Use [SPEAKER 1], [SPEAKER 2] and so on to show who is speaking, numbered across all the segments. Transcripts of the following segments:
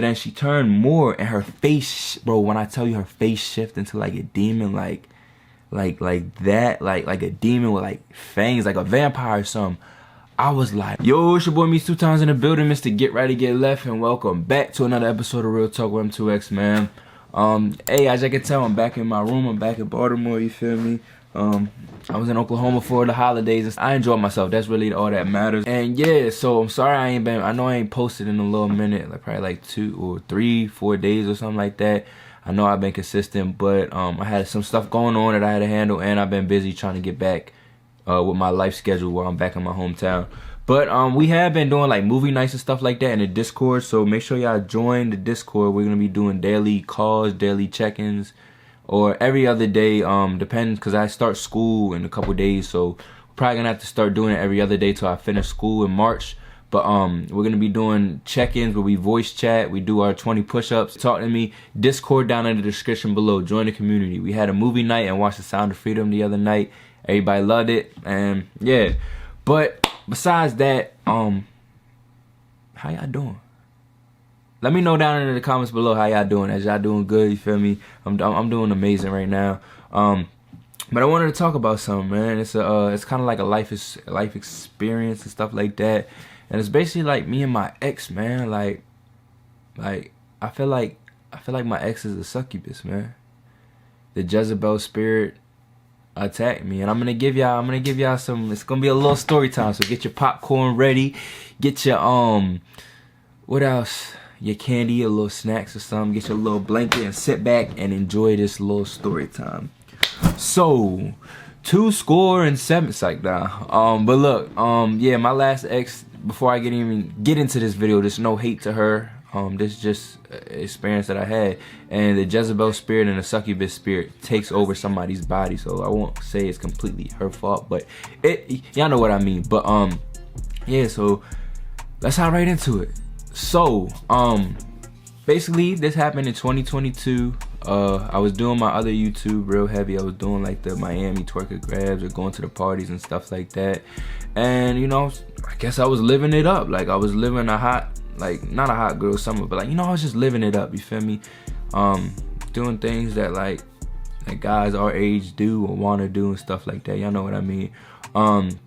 [SPEAKER 1] But then she turned more, and her face, bro, when I tell you her face shifted into like a demon, like that, like a demon with like fangs, like a vampire or something. I was like, yo, it's your boy Meets 2 Times in the building, Mr. Get Right to Get Left, and welcome back to another episode of Real Talk with M2X, man. Hey, as you can tell, I'm back in my room. I'm back in Baltimore, you feel me? I was in Oklahoma for the holidays. I enjoyed myself. That's really all that matters. And yeah, so I'm sorry I know I ain't posted in a little minute, like probably like 2 or 3, 4 days or something like that. I know I've been consistent, but I had some stuff going on that I had to handle, and I've been busy trying to get back with my life schedule while I'm back in my hometown. But we have been doing like movie nights and stuff like that in the Discord, so make sure y'all join the Discord. We're gonna be doing daily calls, daily check-ins, or every other day, depends, because I start school in a couple days, so we're probably gonna have to start doing it every other day till I finish school in March. But we're gonna be doing check-ins where we voice chat, we do our 20 push-ups. Talk to me. Discord down in the description below. Join the community. We had a movie night and watched The Sound of Freedom the other night. Everybody loved it, and yeah. But besides that, how y'all doing? Let me know down in the comments below how y'all doing. As y'all doing good, you feel me? I'm doing amazing right now. But I wanted to talk about something, man. It's kind of like a life experience and stuff like that. And it's basically like me and my ex, man. Like I feel like my ex is a succubus, man. The Jezebel spirit attacked me, and I'm gonna give y'all some. It's gonna be a little story time. So get your popcorn ready. Get your what else? Your candy, your little snacks or something. Get your little blanket and sit back and enjoy this little story time. So, 2-7 psych down. But look, yeah, my last ex. Before I even get into this video, there's no hate to her. This is just experience that I had, and the Jezebel spirit and the succubus spirit takes over somebody's body. So I won't say it's completely her fault, but y'all know what I mean. But yeah, so let's hop right into it. So basically this happened in 2022. I was doing my other YouTube real heavy. I was doing like the Miami twerker grabs or going to the parties and stuff like that. And you know, I guess I was living it up. Like I was living a hot, like not a hot girl summer, but like, you know, I was just living it up, you feel me? Doing things that like guys our age do or want to do and stuff like that. Y'all know what I mean? And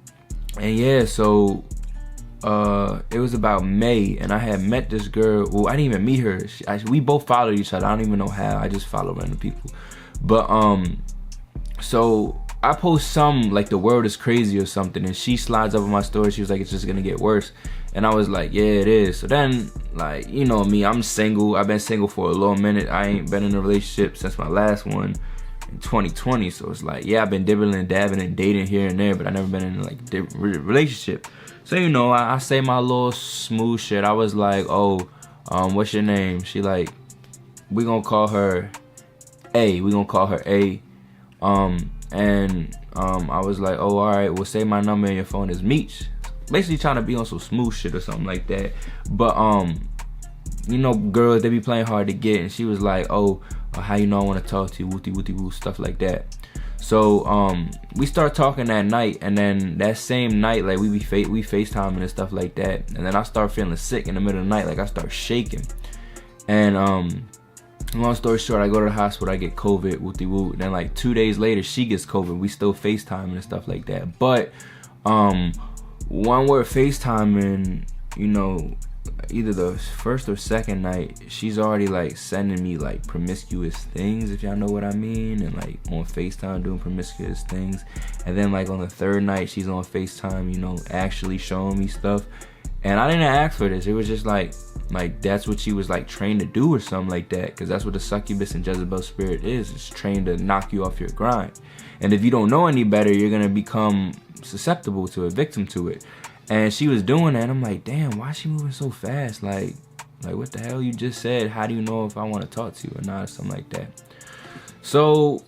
[SPEAKER 1] yeah, so it was about May, and I had met this girl. Well, I didn't even meet her. We both followed each other. I don't even know how. I just follow random people. But so I post some like the world is crazy or something, and she slides up on my story. She was like, it's just gonna get worse. And I was like, yeah, it is. So then, like, you know me, I'm single. I've been single for a little minute. I ain't been in a relationship since my last one in 2020. So it's like, yeah, I've been dibbling and dabbing and dating here and there, but I never been in like a relationship. So, you know, I say my little smooth shit. I was like, oh, what's your name? She like, we gonna call her A. We gonna call her A. I was like, oh, all right, well, say my number in your phone is Meech. Basically trying to be on some smooth shit or something like that. But you know, girls, they be playing hard to get, and she was like, oh, how you know I want to talk to you, wooty woo, stuff like that. So we start talking that night, and then that same night, like we FaceTiming and stuff like that, and then I start feeling sick in the middle of the night, like I start shaking. And long story short, I go to the hospital, I get COVID, wooty woo. Then like 2 days later, she gets COVID. We still FaceTiming and stuff like that. But when we're FaceTiming, you know, either the first or second night, she's already like sending me like promiscuous things, if y'all know what I mean, and like on FaceTime doing promiscuous things. And then like on the third night, she's on FaceTime, you know, actually showing me stuff. And I didn't ask for this. It was just like that's what she was like trained to do or something like that, because that's what the succubus and Jezebel spirit is. It's trained to knock you off your grind. And if you don't know any better, you're gonna become susceptible to it, victim to it. And she was doing that, and I'm like, damn, why is she moving so fast? Like what the hell you just said? How do you know if I want to talk to you or not, or something like that? So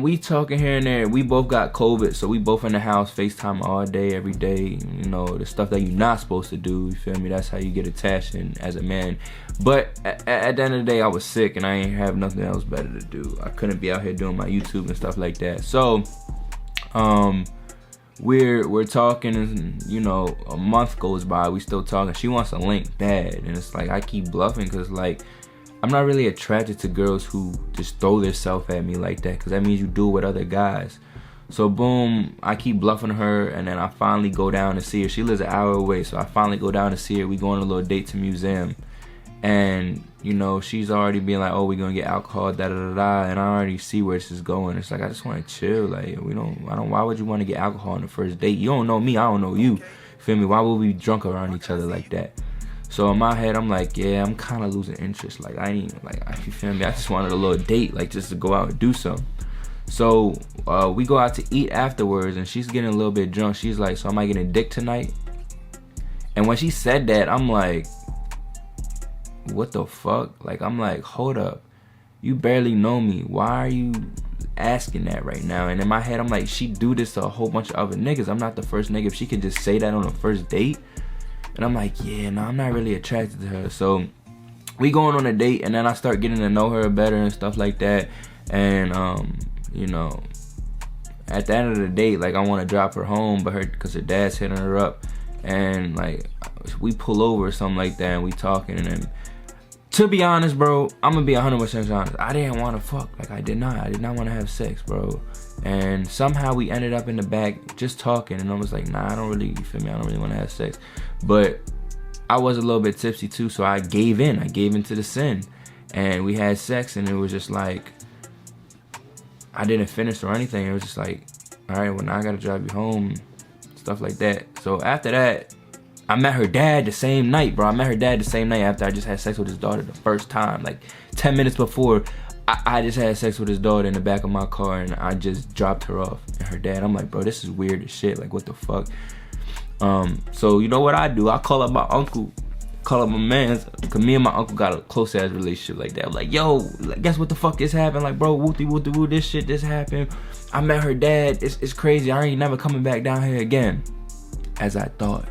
[SPEAKER 1] we talking here and there. We both got COVID, so we both in the house, FaceTime all day, every day. You know, the stuff that you're not supposed to do, you feel me? That's how you get attached as a man. But at the end of the day, I was sick, and I ain't have nothing else better to do. I couldn't be out here doing my YouTube and stuff like that. So we're talking, and you know, a month goes by, we still talking. She wants a link bad, and it's like I keep bluffing, because like I'm not really attracted to girls who just throw themselves at me like that, because that means you do it with other guys. So boom, I keep bluffing her, and then I finally go down to see her. She lives an hour away, so I finally go down to see her. We go on a little date to museum, and you know, she's already being like, oh, we're gonna get alcohol, da da da da, and I already see where this is going. It's like, I just want to chill. Like, why would you want to get alcohol on the first date? You don't know me, I don't know you. Feel me? Why would we be drunk around each other like that? So in my head, I'm like, yeah, I'm kind of losing interest. Like, I ain't, like, you feel me? I just wanted a little date, like, just to go out and do something. So we go out to eat afterwards, and she's getting a little bit drunk. She's like, so am I getting dick tonight? And when she said that, I'm like, what the fuck? Like, I'm like, hold up, you barely know me, why are you asking that right now? And in my head, I'm like, she do this to a whole bunch of other niggas. I'm not the first nigga. If she could just say that on the first date. And I'm like, yeah, no, I'm not really attracted to her. So we going on a date, and then I start getting to know her better and stuff like that. And you know, at the end of the date, like, I want to drop her home, but because her dad's hitting her up, and like we pull over or something like that, and we talking. And then, to be honest, bro, I'm gonna be 100% honest, I didn't want to fuck. Like, I did not want to have sex, bro. And somehow we ended up in the back just talking, and I was like, nah, I don't really, you feel me, I don't really want to have sex. But I was a little bit tipsy too, so I gave into the sin, and we had sex. And it was just like, I didn't finish or anything. It was just like, all right, well, now I gotta drive you home, stuff like that. So after that, I met her dad the same night, bro. I met her dad the same night after I just had sex with his daughter the first time. Like 10 minutes before, I just had sex with his daughter in the back of my car, and I just dropped her off. And her dad, I'm like, bro, this is weird as shit. Like, what the fuck? So you know what I do? I call up my uncle, call up my man, because me and my uncle got a close ass relationship like that. I'm like, yo, guess what the fuck just happened? Like, bro, woo, this shit just happened. I met her dad. It's crazy. I ain't never coming back down here again. As I thought,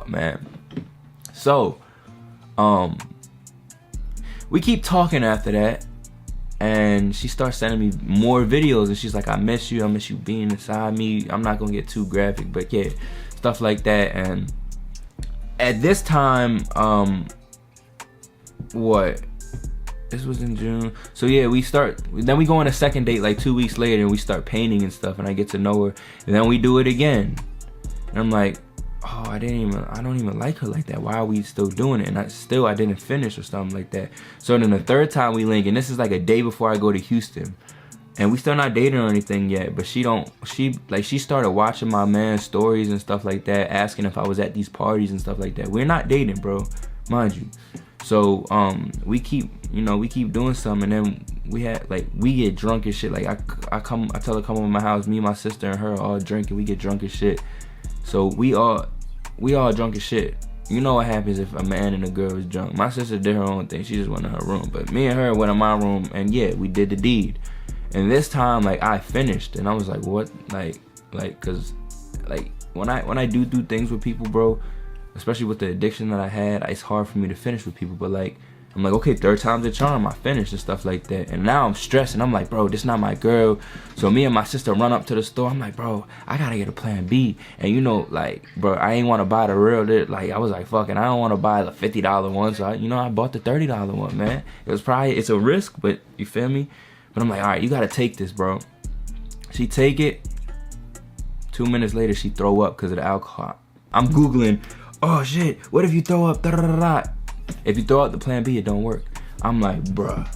[SPEAKER 1] man. So, we keep talking after that, and she starts sending me more videos, and she's like, I miss you being inside me. I'm not gonna get too graphic, but yeah, stuff like that. And at this time, this was in June. So yeah, then we go on a second date like 2 weeks later, and we start painting and stuff, and I get to know her, and then we do it again. And I'm like, oh, I don't even like her like that. Why are we still doing it? And I didn't finish or something like that. So then the third time we link, and this is like a day before I go to Houston, and we still not dating or anything yet, but she started watching my man's stories and stuff like that, asking if I was at these parties and stuff like that. We're not dating, bro, mind you. So we keep doing something, and then we get drunk as shit. Like, I tell her come over my house, me, my sister, and her all drinking. We get drunk as shit. So we all drunk as shit. You know what happens if a man and a girl is drunk. My sister did her own thing. She just went in her room. But me and her went in my room, and yeah, we did the deed. And this time, like, I finished, and I was like, what? Cause like when I do things with people, bro, especially with the addiction that I had, it's hard for me to finish with people. But like, I'm like, okay, third time's a charm. I finished and stuff like that. And now I'm stressed, and I'm like, bro, this not my girl. So me and my sister run up to the store. I'm like, bro, I gotta get a plan B. And you know, like, bro, I ain't want to buy the real. Like, I was like, fucking, I don't want to buy the $50 one. So I bought the $30 one, man. It's a risk, but you feel me? But I'm like, all right, you gotta take this, bro. She take it. 2 minutes later, she throw up because of the alcohol. I'm Googling, oh shit, what if you throw up? If you throw out the plan B, it don't work. I'm like, bruh,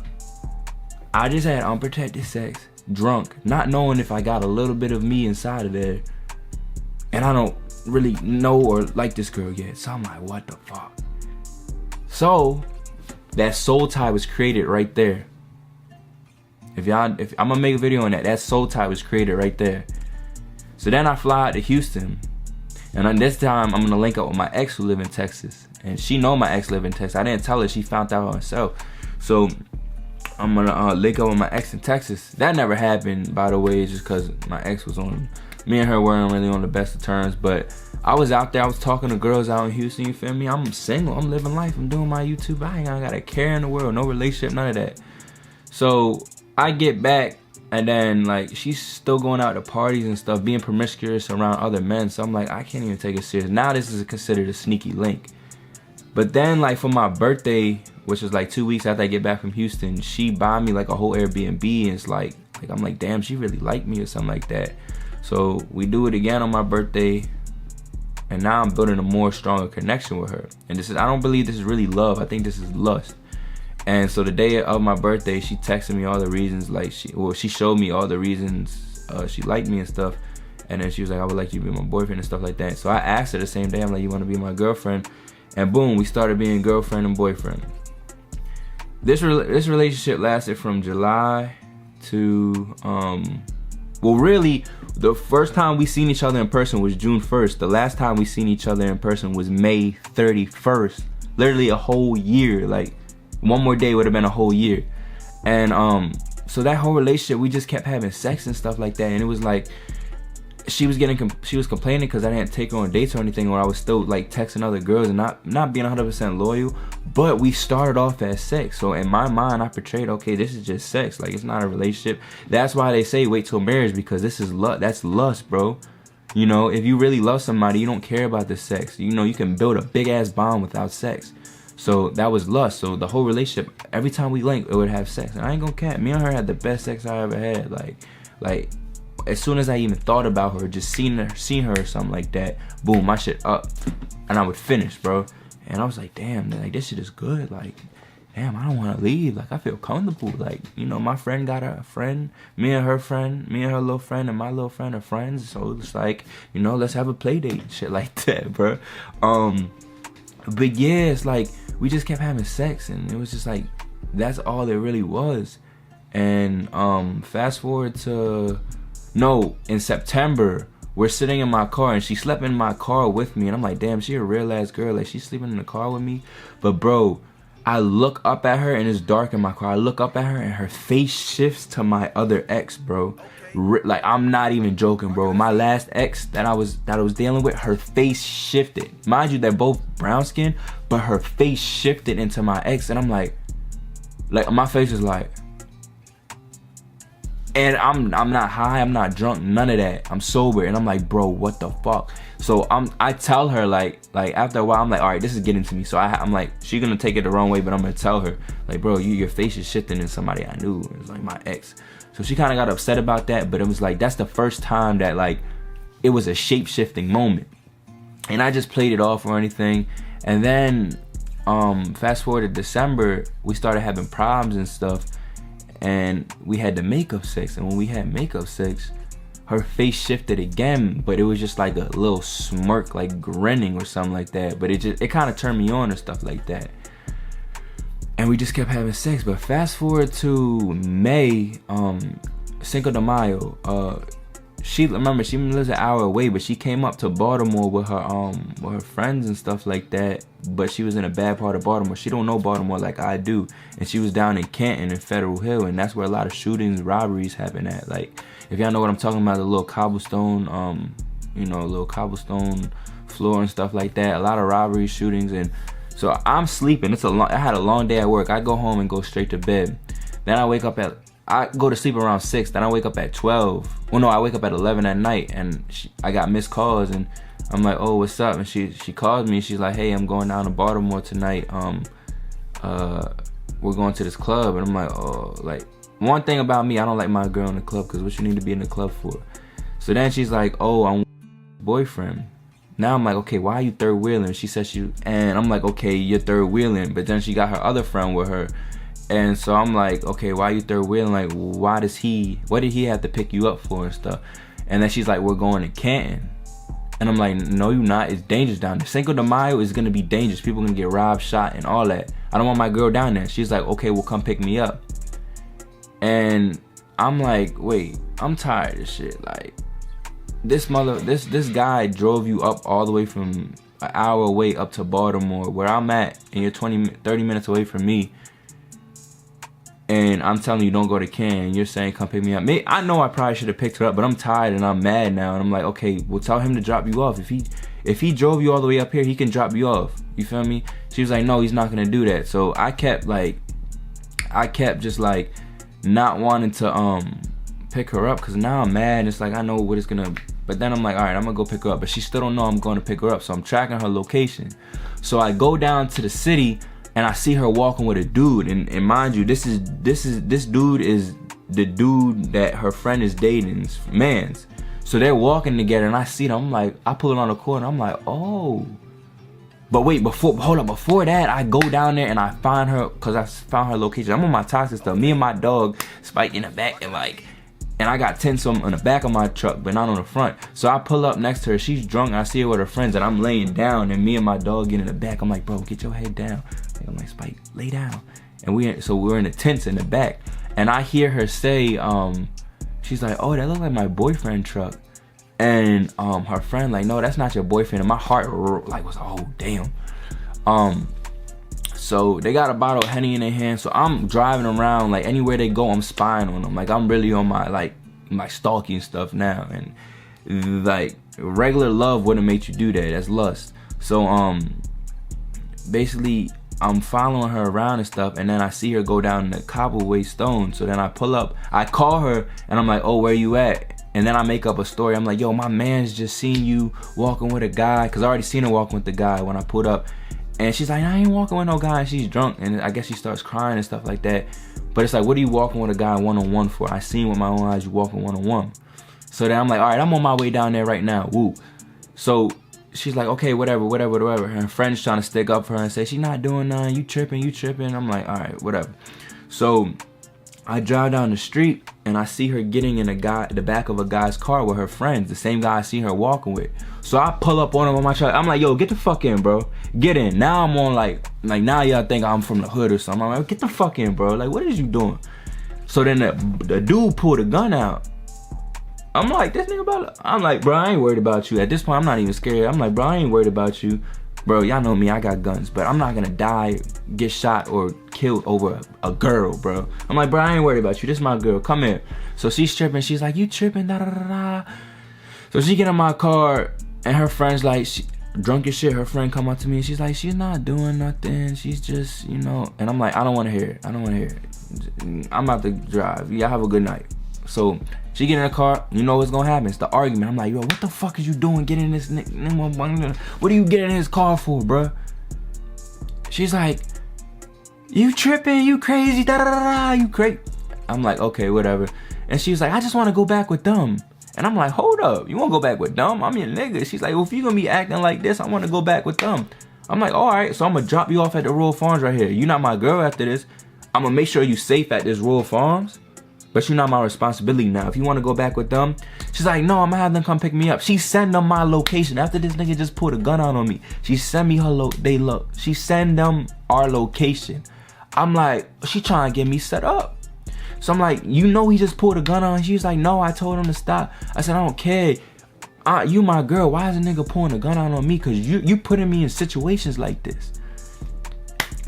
[SPEAKER 1] I just had unprotected sex, drunk, not knowing if I got a little bit of me inside of there, and I don't really know or like this girl yet. So I'm like, what the fuck? So that soul tie was created right there. If I'm gonna make a video on that soul tie was created right there. So then I fly out to Houston, and on this time I'm gonna link up with my ex who live in Texas, and she know my ex live in Texas. I didn't tell her, she found out herself. So I'm gonna link up with my ex in Texas. That never happened, by the way, just because my ex was on. Me and her weren't really on the best of terms, but I was out there. I was talking to girls out in Houston. You feel me? I'm single. I'm living life. I'm doing my YouTube. I ain't got a care in the world. No relationship. None of that. So I get back And then like she's still going out to parties and stuff, being promiscuous around other men. So I'm like, I can't even take it serious. Now this is considered a sneaky link. But then like for my birthday, which was like 2 weeks after I get back from Houston, she bought me like a whole Airbnb, and it's like I'm like, damn, she really liked me or something like that. So we do it again on my birthday, and now I'm building a more stronger connection with her. And I don't believe this is really love. I think this is lust. And so the day of my birthday, she texted me all the reasons, like she showed me all the reasons she liked me and stuff. And then she was like, I would like you to be my boyfriend and stuff like that. So I asked her the same day, I'm like, you want to be my girlfriend? And boom, we started being girlfriend and boyfriend. This relationship lasted from July to, well really, the first time we seen each other in person was June 1st. The last time we seen each other in person was May 31st. Literally a whole year, like one more day would have been a whole year. And so that whole relationship, we just kept having sex and stuff like that. And it was like, she was complaining because I didn't take her on dates or anything, or I was still like texting other girls and not being 100% loyal. But we started off as sex. So in my mind, I portrayed, okay, this is just sex. Like, it's not a relationship. That's why they say wait till marriage, because this is lust. That's lust, bro. You know, if you really love somebody, you don't care about the sex. You know, you can build a big ass bond without sex. So that was lust. So the whole relationship, every time we linked, it would have sex. And I ain't gonna cap, me and her had the best sex I ever had. Like as soon as I even thought about her, just seen her or something like that, boom, my shit up, and I would finish, bro. And I was like, damn, like this shit is good. Like, damn, I don't want to leave. Like, I feel comfortable. Like, you know, my friend got a friend, me and her little friend, and my little friend are friends. So it's like, you know, let's have a play date, shit like that, bro. But yeah, it's like we just kept having sex, and it was just like that's all it really was. And fast forward to in September, we're sitting in my car, and she slept in my car with me, and I'm like, damn, she a real ass girl, like she's sleeping in the car with me. But bro, I look up at her, and it's dark in my car. I look up at her, and her face shifts to my other ex, bro. Like, I'm not even joking, bro. My last ex that I was dealing with, her face shifted. Mind you, they're both brown skin, but her face shifted into my ex, and I'm like my face is like, and I'm not high, I'm not drunk, none of that. I'm sober, and I'm like, bro, what the fuck? So I tell her like after a while, I'm like, all right, this is getting to me. So I'm like, she's gonna take it the wrong way, but I'm gonna tell her like, bro, your face is shifting in somebody I knew. It was like my ex. So she kind of got upset about that, but it was like, that's the first time that like it was a shape-shifting moment, and I just played it off or anything. And then fast forward to December, we started having problems and stuff, and we had the makeup sex. And when we had makeup sex, her face shifted again, but it was just like a little smirk, like grinning or something like that. But it kind of turned me on or stuff like that. And we just kept having sex. But fast forward to May, Cinco de Mayo. She lives an hour away, but she came up to Baltimore with her friends and stuff like that. But she was in a bad part of Baltimore. She don't know Baltimore like I do, and she was down in Canton and Federal Hill, and that's where a lot of shootings, robberies happen at. Like, if y'all know what I'm talking about, the little cobblestone, little cobblestone floor and stuff like that. A lot of robberies, shootings, and so I'm sleeping. I had a long day at work. I go home and go straight to bed. Then I go to sleep around 6. Then I wake up at 12. Well, no, I wake up at 11 at night, and I got missed calls, and I'm like, oh, what's up? And she calls me. She's like, hey, I'm going down to Baltimore tonight. We're going to this club. And I'm like, oh, like, one thing about me, I don't like my girl in the club, because what you need to be in the club for? So then she's like, oh, I'm boyfriend. Now I'm like, okay, why are you third wheeling? She said and I'm like, okay, you're third wheeling. But then she got her other friend with her. And so I'm like, okay, why are you third wheeling? Like, what did he have to pick you up for and stuff? And then she's like, we're going to Canton. And I'm like, no, you're not. It's dangerous down there. Cinco de Mayo is going to be dangerous. People are going to get robbed, shot, and all that. I don't want my girl down there. She's like, okay, well, come pick me up. And I'm like, wait, I'm tired of this shit. Like, this guy drove you up all the way from an hour away up to Baltimore, where I'm at, and you're 30 minutes away from me. And I'm telling you, don't go to Canton. You're saying, come pick me up. I know I probably should have picked her up, but I'm tired and I'm mad now. And I'm like, okay, well, tell him to drop you off. If he drove you all the way up here, he can drop you off. You feel me? She was like, no, he's not gonna do that. So I kept just like not wanting to pick her up, because now I'm mad. It's like I know what it's gonna, but then I'm like, all right, I'm gonna go pick her up, but she still don't know I'm going to pick her up. So I'm tracking her location. So I go down to the city and I see her walking with a dude, and mind you, this dude is the dude that her friend is dating's man's. So they're walking together, and I see them. I'm like, I pull it on the corner. I'm like, oh. But wait, before that, I go down there and I find her, because I found her location. I'm on my toxic stuff. Me and my dog, Spike, in the back, and I got tents on the back of my truck, but not on the front. So I pull up next to her. She's drunk, and I see her with her friends, and I'm laying down, and me and my dog get in the back. I'm like, bro, get your head down. I'm like, Spike, lay down. And we're in the tents in the back, and I hear her say, she's like, oh, that looks like my boyfriend truck. And her friend like, no, that's not your boyfriend. And my heart like was, oh damn. So they got a bottle of Henny in their hand. So I'm driving around, like anywhere they go, I'm spying on them. Like I'm really on my stalking stuff now. And like regular love wouldn't make you do that. That's lust. So basically I'm following her around and stuff, and then I see her go down the Cobbleway Stone. So then I pull up, I call her, and I'm like, oh, where you at? And then I make up a story. I'm like, yo, my man's just seen you walking with a guy, because I already seen her walking with the guy when I pulled up. And she's like, I ain't walking with no guy. And she's drunk, and I guess she starts crying and stuff like that. But it's like, what are you walking with a guy one-on-one for? I seen with my own eyes you walking one-on-one. So then I'm like, all right, I'm on my way down there right now. Woo. So she's like, okay, whatever. Her friend's trying to stick up for her and say, she's not doing nothing. You tripping. I'm like, all right, whatever. So I drive down the street, and I see her getting in the back of a guy's car with her friends, the same guy I see her walking with. So I pull up on him on my truck. I'm like, yo, get the fuck in, bro. Get in. Now I'm on like now y'all think I'm from the hood or something. I'm like, get the fuck in, bro. Like, what is you doing? So then the dude pulled a gun out. I'm like, this nigga about to, I'm like, bro, I ain't worried about you. At this point, I'm not even scared. I'm like, bro, I ain't worried about you. Bro, y'all know me, I got guns, but I'm not gonna die, get shot, or killed over a girl, bro. I'm like, bro, I ain't worried about you. This is my girl. Come here. So she's tripping. She's like, you tripping, da-da-da-da. So she get in my car, and her friend's like, she, drunk as shit. Her friend come up to me, and she's like, she's not doing nothing. She's just, you know. And I'm like, I don't want to hear it. I'm about to drive. Y'all have a good night. So she get in the car, you know what's gonna happen. It's the argument. I'm like, yo, what the fuck is you doing getting in this nigga? What are you getting in his car for, bruh? She's like, you tripping, you crazy, da-da-da-da, you crazy. I'm like, okay, whatever. And she's like, I just want to go back with them. And I'm like, hold up, you want to go back with them? I'm your nigga. She's like, well, if you gonna be acting like this, I want to go back with them. I'm like, all right, so I'm gonna drop you off at the Royal Farms right here. You're not my girl after this. I'm gonna make sure you safe at this Royal Farms, but you're not my responsibility now. If you want to go back with them, she's like, no, I'm gonna have them come pick me up. She send them my location after this nigga just pulled a gun out on me. She send me her she send them our location. I'm like, she trying to get me set up. So I'm like, you know he just pulled a gun on. She's like, no, I told him to stop. I said, I don't care. You my girl. Why is a nigga pulling a gun out on me? Cause you putting me in situations like this.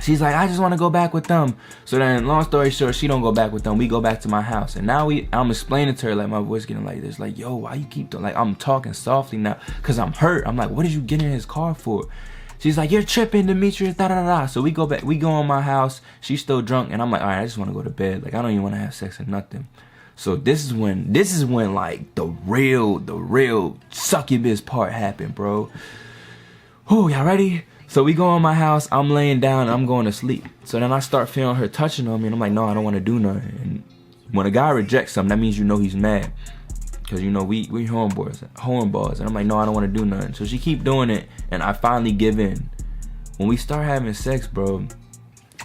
[SPEAKER 1] She's like, I just want to go back with them. So then, long story short, she don't go back with them. We go back to my house. And now I'm explaining to her, like, my voice getting like this. Like, yo, why you keep doing, like, I'm talking softly now. Because I'm hurt. I'm like, what did you get in his car for? She's like, you're tripping, Demetrius, da-da-da-da. So we go back. We go in my house. She's still drunk. And I'm like, all right, I just want to go to bed. Like, I don't even want to have sex or nothing. So this is when, like, the real succubus part happened, bro. Oh, y'all ready? So we go in my house, I'm laying down, and I'm going to sleep. So then I start feeling her touching on me, and I'm like, no, I don't want to do nothing. And when a guy rejects something, that means you know he's mad. Because, you know, we hornballs. And I'm like, no, I don't want to do nothing. So she keep doing it, and I finally give in. When we start having sex, bro,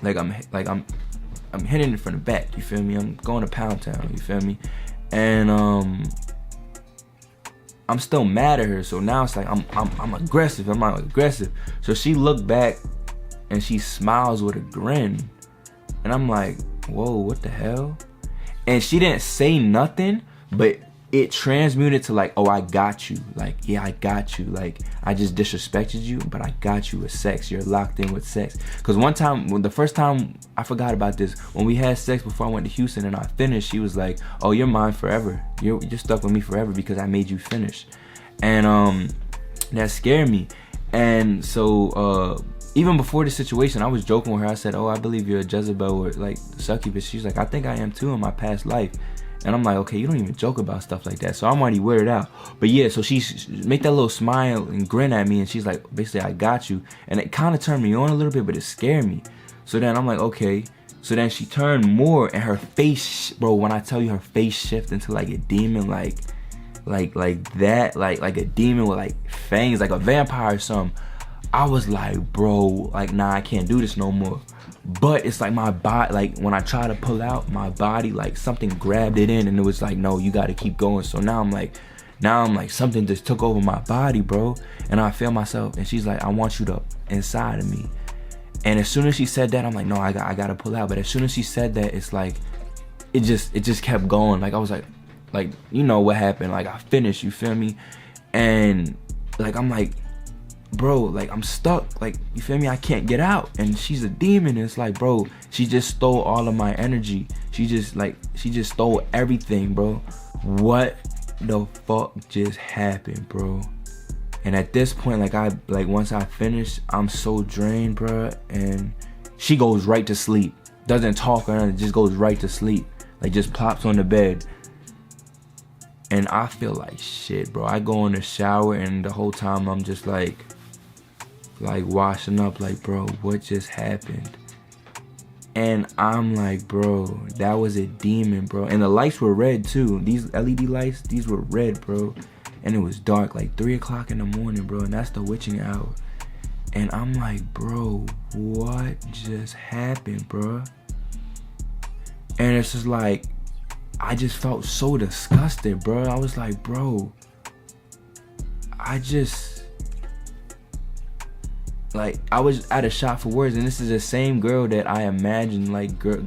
[SPEAKER 1] I'm hitting it from the back, you feel me? I'm going to Pound Town, you feel me? And I'm still mad at her, so now it's like I'm aggressive. I'm not aggressive. So she looked back and she smiles with a grin, and I'm like, whoa, what the hell? And she didn't say nothing, but it transmuted to like, oh, I got you. Like, yeah, I got you. Like, I just disrespected you, but I got you with sex. You're locked in with sex. Because one time, the first time, I forgot about this. When we had sex before I went to Houston and I finished, she was like, oh, you're mine forever. You're stuck with me forever because I made you finish. And that scared me. And so even before the situation, I was joking with her. I said, oh, I believe you're a Jezebel or like succubus. She's like, I think I am too in my past life. And I'm like, okay, you don't even joke about stuff like that. So I'm already weirded out. But yeah, so she make that little smile and grin at me, and she's like, basically, I got you. And it kind of turned me on a little bit, but it scared me. So then I'm like, okay. So then she turned more, and her face, bro, when I tell you her face shifted into like a demon, like that, like a demon with like fangs, like a vampire or something. I was like, bro, like, nah, I can't do this no more. But it's like my body, like when I try to pull out, my body, like something grabbed it in, and it was like, no, you gotta keep going. So now I'm like something just took over my body, bro. And I feel myself, and she's like, I want you to inside of me. And as soon as she said that, I'm like, no, I gotta pull out. But as soon as she said that, it's like, it just kept going. Like I was like, you know what happened? Like I finished, you feel me? And like I'm like, bro, like I'm stuck, like, you feel me? I can't get out. And she's a demon. It's like, bro, she just stole all of my energy. She just stole everything, bro. What the fuck just happened, bro? And at this point, once I finish, I'm so drained, bro. And she goes right to sleep, doesn't talk or nothing, just goes right to sleep, like just plops on the bed. And I feel like shit, bro. I go in the shower, and the whole time I'm just like washing up, like, bro, what just happened? And I'm like, bro, that was a demon, bro. And the lights were red too. These LED lights, these were red, bro. And it was dark, like 3 o'clock in the morning, bro. And that's the witching hour. And I'm like, bro, what just happened, bro? And it's just like, I just felt so disgusted, bro. I was like, bro, I was at a shot for words. And this is the same girl that I imagined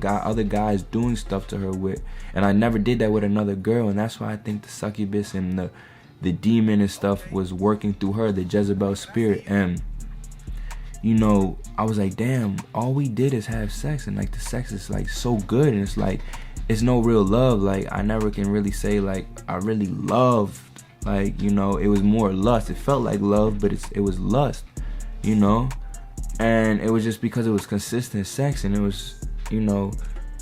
[SPEAKER 1] other guys doing stuff to her with. And I never did that with another girl. And that's why I think the succubus and the demon and stuff was working through her, the Jezebel spirit. And you know, I was like, damn, all we did is have sex, and like the sex is like so good, and it's like, it's no real love. Like I never can really say like I really loved, like, you know, it was more lust. It felt like love, but it was lust, you know. And it was just because it was consistent sex, and it was, you know,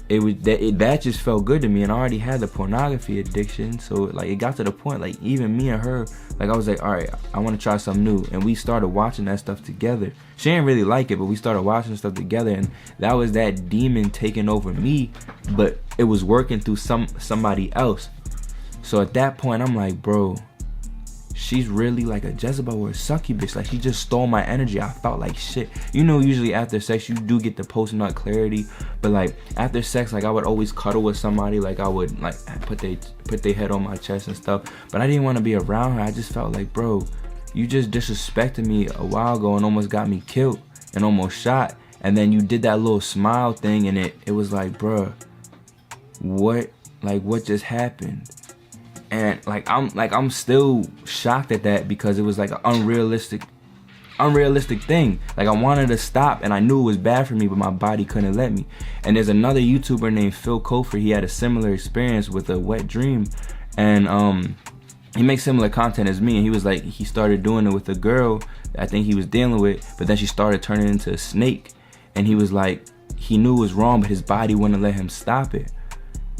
[SPEAKER 1] that just felt good to me. And I already had the pornography addiction, so like it got to the point, like even me and her, like I was like, all right, I want to try something new. And we started watching that stuff together. She didn't really like it, but we started watching stuff together, and that was that demon taking over me, but it was working through somebody else. So at that point, I'm like, bro, she's really like a Jezebel or a succubus. Like she just stole my energy. I felt like shit. You know, usually after sex you do get the post-nut clarity, but like after sex, like I would always cuddle with somebody. Like I would like put their head on my chest and stuff, but I didn't want to be around her. I just felt like, bro, you just disrespected me a while ago and almost got me killed and almost shot, and then you did that little smile thing, and it was like, bro, what just happened? And I'm still shocked at that, because it was like an unrealistic thing. Like I wanted to stop, and I knew it was bad for me, but my body couldn't let me. And there's another YouTuber named Phil Kofer. He had a similar experience with a wet dream, and he makes similar content as me. And he was like, he started doing it with a girl that I think he was dealing with, but then she started turning into a snake, and he was like, he knew it was wrong, but his body wouldn't let him stop it.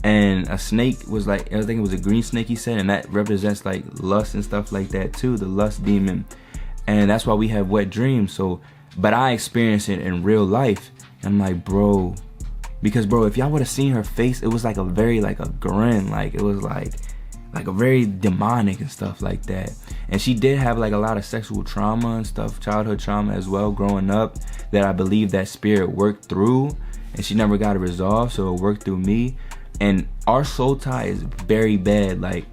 [SPEAKER 1] And a snake was like, I think it was a green snake, he said, and that represents like lust and stuff like that too, the lust demon. And that's why we have wet dreams. So, but I experienced it in real life. And I'm like, bro, because bro, if y'all would have seen her face, it was like a very, like a grin, like it was like a very demonic and stuff like that. And she did have like a lot of sexual trauma and stuff, childhood trauma as well, growing up, that I believe that spirit worked through, and she never got it resolved, so it worked through me. And our soul tie is very bad. Like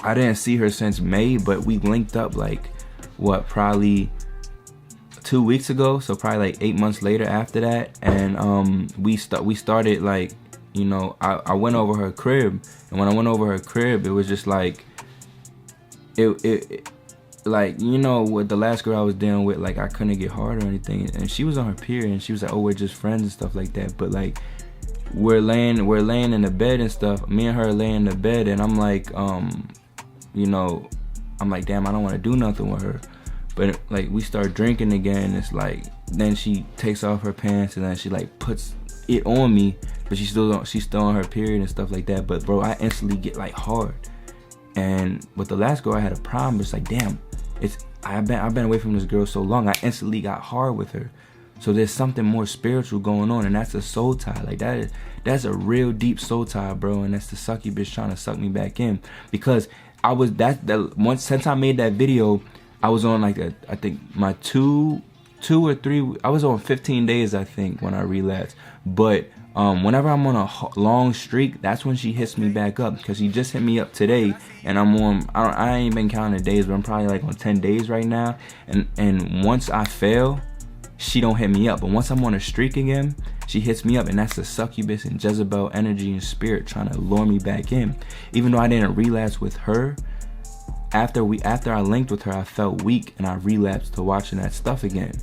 [SPEAKER 1] I didn't see her since May, but we linked up like probably 2 weeks ago, so probably like 8 months later after that. And we started like, you know, I went over her crib, and when I went over her crib, it was just like it like, you know, with the last girl I was dealing with, like I couldn't get hard or anything, and she was on her period, and she was like, oh, we're just friends and stuff like that. But like we're laying in the bed and stuff, me and her laying in the bed, and I'm like, you know, I'm like, damn, I don't want to do nothing with her. But like we start drinking again, it's like, then she takes off her pants, and then she like puts it on me, but she's still on her period and stuff like that. But bro, I instantly get like hard. And with the last girl, I had a problem. It's like, damn, I've been away from this girl so long. I instantly got hard with her. So there's something more spiritual going on, and that's a soul tie. Like that's a real deep soul tie, bro. And that's the succubus trying to suck me back in, because I was once since I made that video, I was on like I think my two or three. I was on 15 days, I think, when I relapsed. But whenever I'm on a long streak, that's when she hits me back up, because she just hit me up today, and I'm on. I ain't been counting days, but I'm probably like on 10 days right now. And once I fail, she don't hit me up. But once I'm on a streak again, she hits me up, and that's the succubus and Jezebel energy and spirit trying to lure me back in. Even though I didn't relapse with her, after I linked with her, I felt weak, and I relapsed to watching that stuff again.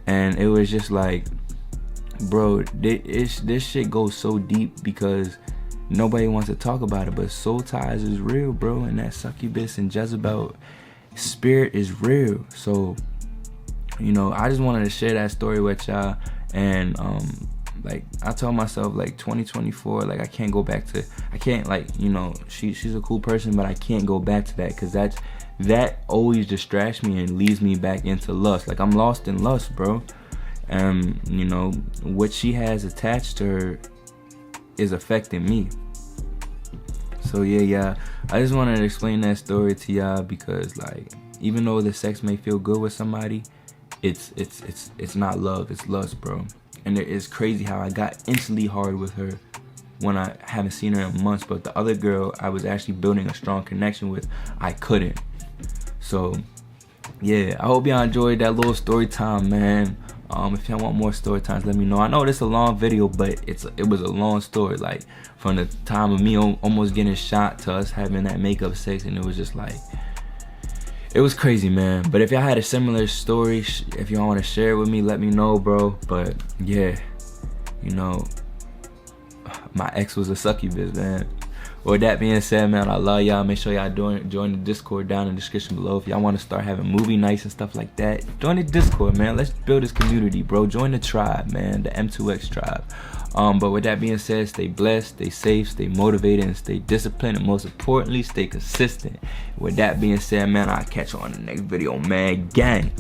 [SPEAKER 1] And it was just like, bro, this shit goes so deep because nobody wants to talk about it, but soul ties is real, bro, and that succubus and Jezebel spirit is real. So, you know, I just wanted to share that story with y'all. And like, I told myself, like, 2024, like, I can't, like, you know, she's a cool person, but I can't go back to that, because that always distracts me and leads me back into lust. Like, I'm lost in lust, bro. And you know, what she has attached to her is affecting me. So yeah, I just wanted to explain that story to y'all, because like, even though the sex may feel good with somebody, it's not love, it's lust, bro. And it's crazy how I got instantly hard with her when I haven't seen her in months, but the other girl I was actually building a strong connection with, I couldn't. So yeah, I hope y'all enjoyed that little story time, man. If y'all want more story times, let me know. I know this is a long video, but it was a long story, like from the time of me almost getting shot to us having that makeup sex, and it was just like, it was crazy, man. But if y'all had a similar story, if y'all want to share it with me, let me know, bro. But yeah, you know, my ex was a succubus, man. With that being said, man, I love y'all. Make sure y'all join the Discord down in the description below. If y'all want to start having movie nights and stuff like that, join the Discord, man. Let's build this community, bro. Join the tribe, man, the M2X tribe. But with that being said, stay blessed, stay safe, stay motivated, and stay disciplined, and most importantly, stay consistent. With that being said, man, I'll catch you on the next video, man. Gang.